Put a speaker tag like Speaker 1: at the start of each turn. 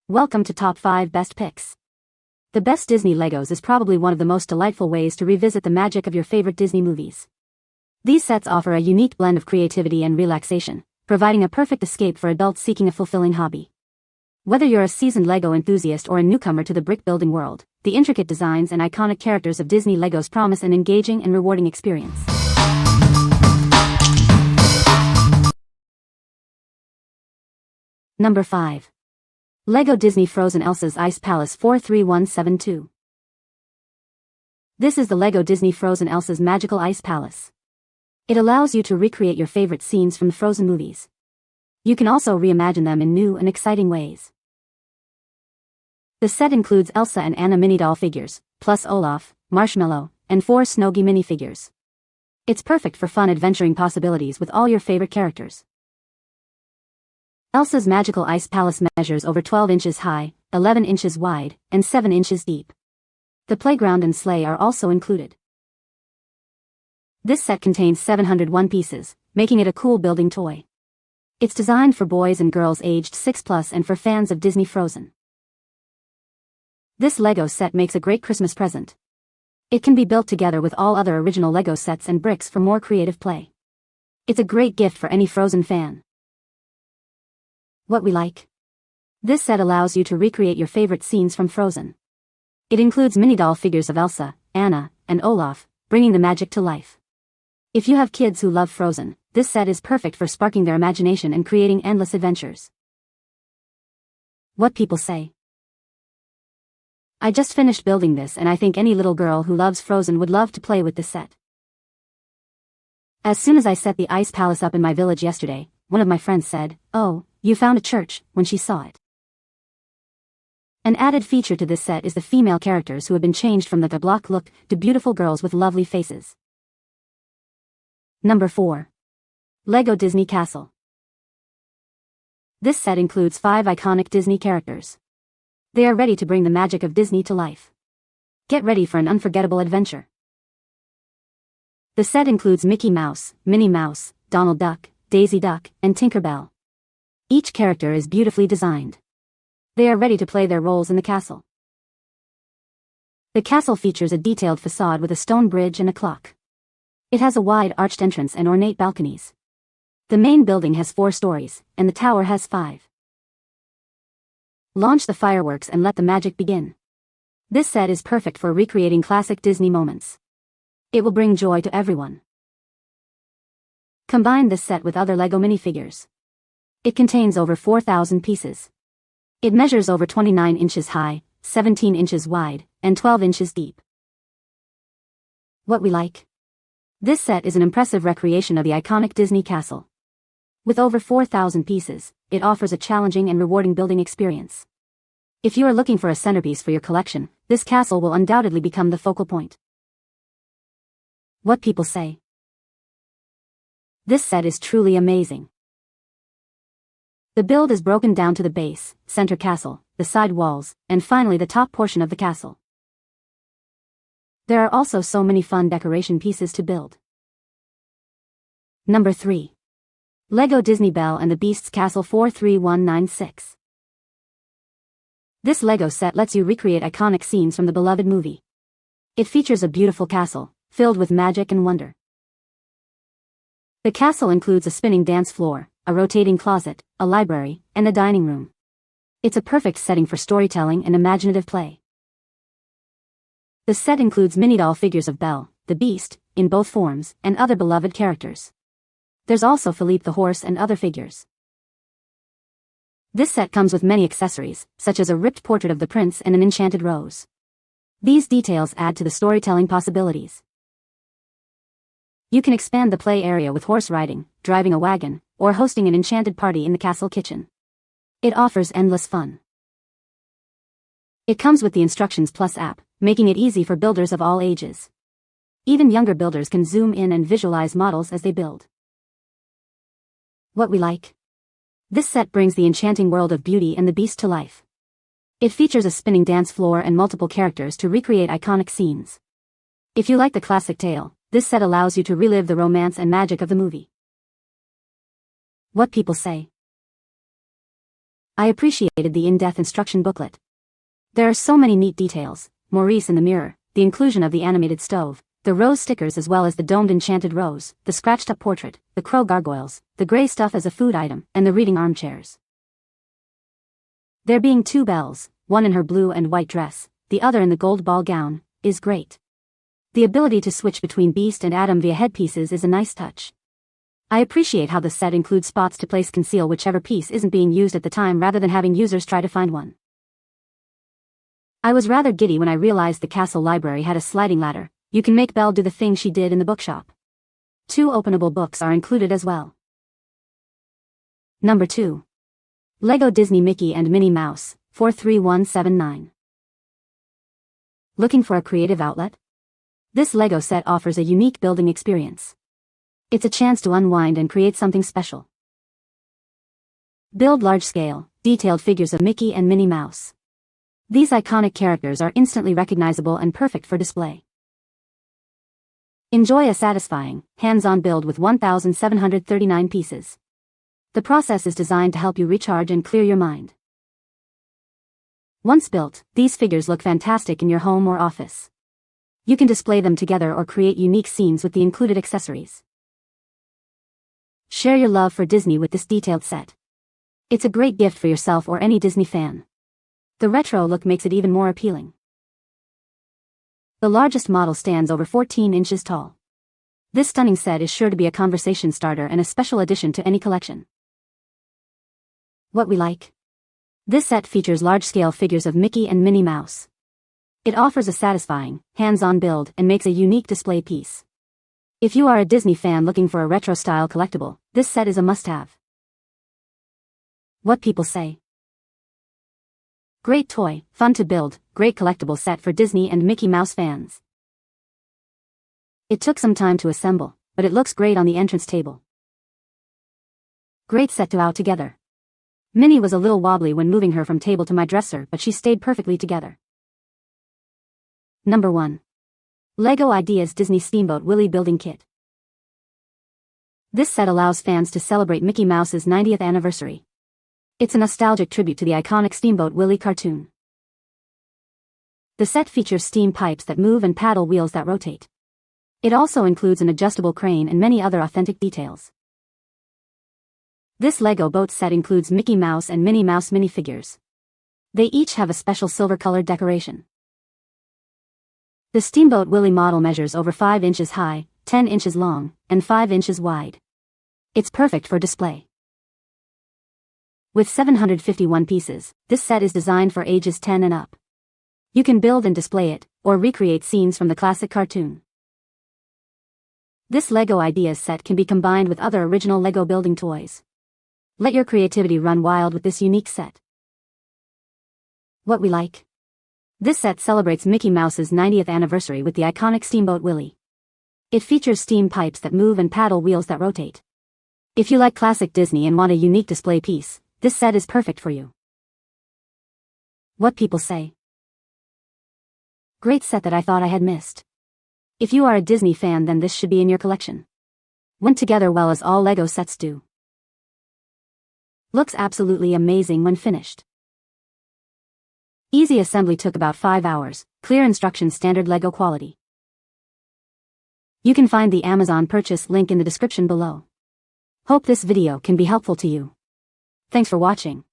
Speaker 1: Welcome to Top 5 Best Picks. The best Disney Legos is probably one of the most delightful ways to revisit the magic of your favorite Disney movies. These sets offer a unique blend of creativity and relaxation, providing a perfect escape for adults seeking a fulfilling hobby. Whether you're a seasoned Lego enthusiast or a newcomer to the brick-building world, the intricate designs and iconic characters of Disney Legos promise an engaging and rewarding experience. Number 5. Lego Disney Frozen ELSA'S Ice Palace 43172. This is the Lego Disney Frozen ELSA'S Magical Ice Palace. It allows you to recreate your favorite scenes from the Frozen movies. You can also reimagine them in new and exciting ways. The set includes Elsa and Anna mini doll figures, plus Olaf, Marshmallow, and 4 Snowy minifigures. It's perfect for fun adventuring possibilities with all your favorite characters. Elsa's magical ice palace measures over 12 inches high, 11 inches wide, and 7 inches deep. The playground and sleigh are also included. This set contains 701 pieces, making it a cool building toy. It's designed for boys and girls aged 6+ and for fans of Disney Frozen. This Lego set makes a great Christmas present. It can be built together with all other original Lego sets and bricks for more creative play. It's a great gift for any Frozen fan. What we like. This set allows you to recreate your favorite scenes from Frozen. It includes mini doll figures of Elsa, Anna, and Olaf, bringing the magic to life. If you have kids who love Frozen, this set is perfect for sparking their imagination and creating endless adventures. What people say. I just finished building this and I think any little girl who loves Frozen would love to play with this set. As soon as I set the ice palace up in my village yesterday, one of my friends said, "Oh, you found a church," when she saw it. An added feature to this set is the female characters who have been changed from the block look to beautiful girls with lovely faces. Number 4. Lego Disney Castle. This set includes 5 iconic Disney characters. They are ready to bring the magic of Disney to life. Get ready for an unforgettable adventure. The set includes Mickey Mouse, Minnie Mouse, Donald Duck, Daisy Duck, and Tinker Bell. Each character is beautifully designed. They are ready to play their roles in the castle. The castle features a detailed facade with a stone bridge and a clock. It has a wide arched entrance and ornate balconies. The main building has 4 stories, and the tower has 5. Launch the fireworks and let the magic begin. This set is perfect for recreating classic Disney moments. It will bring joy to everyone. Combine this set with other Lego minifigures. It contains over 4,000 pieces. It measures over 29 inches high, 17 inches wide, and 12 inches deep. What we like. This set is an impressive recreation of the iconic Disney castle. With over 4,000 pieces, it offers a challenging and rewarding building experience. If you are looking for a centerpiece for your collection, this castle will undoubtedly become the focal point. What people say. This set is truly amazing. The build is broken down to the base, center castle, the side walls, and finally the top portion of the castle. There are also so many fun decoration pieces to build. Number 3. Lego Disney Belle and the Beast's Castle 43196. This Lego set lets you recreate iconic scenes from the beloved movie. It features a beautiful castle, filled with magic and wonder. The castle includes a spinning dance floor, a rotating closet, a library, and a dining room. It's a perfect setting for storytelling and imaginative play. The set includes mini doll figures of Belle, the Beast, in both forms, and other beloved characters. There's also Philippe the horse and other figures. This set comes with many accessories, such as a ripped portrait of the prince and an enchanted rose. These details add to the storytelling possibilities. You can expand the play area with horse riding, driving a wagon, or hosting an enchanted party in the castle kitchen. It offers endless fun. It comes with the Instructions Plus app, making it easy for builders of all ages. Even younger builders can zoom in and visualize models as they build. What we like. This set brings the enchanting world of Beauty and the Beast to life. It features a spinning dance floor and multiple characters to recreate iconic scenes. If you like the classic tale, this set allows you to relive the romance and magic of the movie. What people say. I appreciated the in-depth instruction booklet. There are so many neat details: Maurice in the mirror, the inclusion of the animated stove, the rose stickers as well as the domed enchanted rose, the scratched-up portrait, the crow gargoyles, the gray stuff as a food item, and the reading armchairs. There being two Belles, one in her blue and white dress, the other in the gold ball gown, is great. The ability to switch between Beast and Adam via headpieces is a nice touch. I appreciate how the set includes spots to place conceal whichever piece isn't being used at the time rather than having users try to find one. I was rather giddy when I realized the castle library had a sliding ladder. You can make Belle do the thing she did in the bookshop. 2 openable books are included as well. Number 2. Lego Disney Mickey and Minnie Mouse, 43179. Looking for a creative outlet? This Lego set offers a unique building experience. It's a chance to unwind and create something special. Build large-scale, detailed figures of Mickey and Minnie Mouse. These iconic characters are instantly recognizable and perfect for display. Enjoy a satisfying, hands-on build with 1,739 pieces. The process is designed to help you recharge and clear your mind. Once built, these figures look fantastic in your home or office. You can display them together or create unique scenes with the included accessories. Share your love for Disney with this detailed set. It's a great gift for yourself or any Disney fan. The retro look makes it even more appealing. The largest model stands over 14 inches tall. This stunning set is sure to be a conversation starter and a special addition to any collection. What we like? This set features large-scale figures of Mickey and Minnie Mouse. It offers a satisfying, hands-on build and makes a unique display piece. If you are a Disney fan looking for a retro-style collectible, this set is a must-have. What people say? Great toy, fun to build, great collectible set for Disney and Mickey Mouse fans. It took some time to assemble, but it looks great on the entrance table. Great set to out together. Minnie was a little wobbly when moving her from table to my dresser, but she stayed perfectly together. Number 1. Lego Ideas Disney Steamboat Willie Building Kit. This set allows fans to celebrate Mickey Mouse's 90th anniversary. It's a nostalgic tribute to the iconic Steamboat Willie cartoon. The set features steam pipes that move and paddle wheels that rotate. It also includes an adjustable crane and many other authentic details. This Lego boat set includes Mickey Mouse and Minnie Mouse minifigures. They each have a special silver-colored decoration. The Steamboat Willie model measures over 5 inches high, 10 inches long, and 5 inches wide. It's perfect for display. With 751 pieces, this set is designed for ages 10 and up. You can build and display it, or recreate scenes from the classic cartoon. This Lego Ideas set can be combined with other original Lego building toys. Let your creativity run wild with this unique set. What we like? This set celebrates Mickey Mouse's 90th anniversary with the iconic Steamboat Willie. It features steam pipes that move and paddle wheels that rotate. If you like classic Disney and want a unique display piece, this set is perfect for you. What people say? Great set that I thought I had missed. If you are a Disney fan, then this should be in your collection. Went together well as all Lego sets do. Looks absolutely amazing when finished. Easy assembly took about 5 hours, clear instructions, standard Lego quality. You can find the Amazon purchase link in the description below. Hope this video can be helpful to you. Thanks for watching.